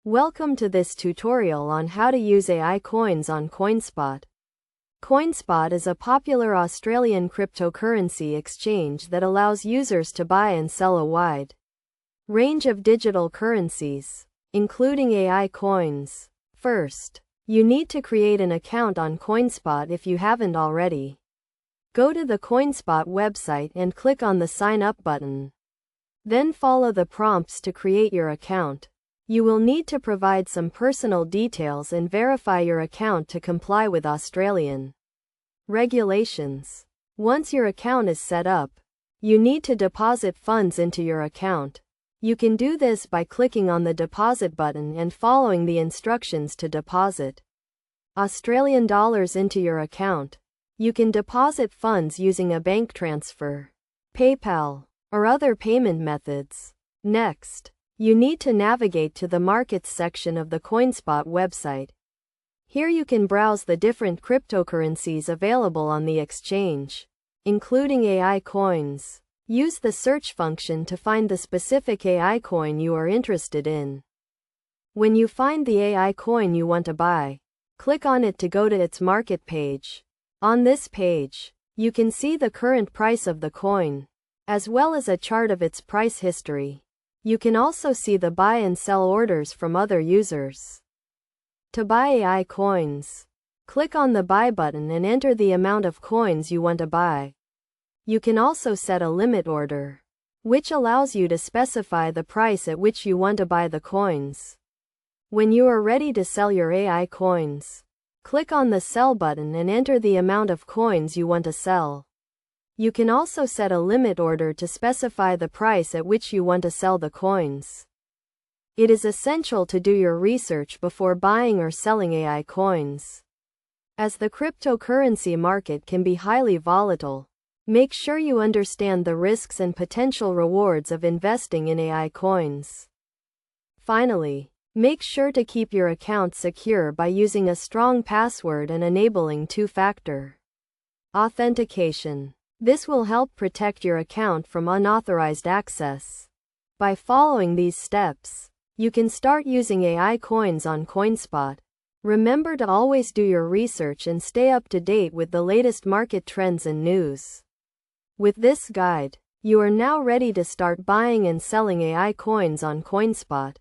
Welcome to this tutorial on how to use AI coins on Coinspot. Coinspot is a popular Australian cryptocurrency exchange that allows users to buy and sell a wide range of digital currencies, including AI coins. First, you need to create an account on Coinspot if you haven't already. Go to the Coinspot website and click on the Sign Up button. Then follow the prompts to create your account. You will need to provide some personal details and verify your account to comply with Australian regulations. Once your account is set up, you need to deposit funds into your account. You can do this by clicking on the deposit button and following the instructions to deposit Australian dollars into your account. You can deposit funds using a bank transfer, PayPal, or other payment methods. Next, you need to navigate to the Markets section of the Coinspot website. Here you can browse the different cryptocurrencies available on the exchange, including AI coins. Use the search function to find the specific AI coin you are interested in. When you find the AI coin you want to buy, click on it to go to its market page. On this page, you can see the current price of the coin, as well as a chart of its price history. You can also see the buy and sell orders from other users. To buy AI coins, click on the buy button and enter the amount of coins you want to buy. You can also set a limit order, which allows you to specify the price at which you want to buy the coins. When you are ready to sell your AI coins, click on the sell button and enter the amount of coins you want to sell. You can also set a limit order to specify the price at which you want to sell the coins. It is essential to do your research before buying or selling AI coins, as the cryptocurrency market can be highly volatile. Make sure you understand the risks and potential rewards of investing in AI coins. Finally, make sure to keep your account secure by using a strong password and enabling two-factor authentication. This will help protect your account from unauthorized access. By following these steps, you can start using AI coins on Coinspot. Remember to always do your research and stay up to date with the latest market trends and news. With this guide, you are now ready to start buying and selling AI coins on Coinspot.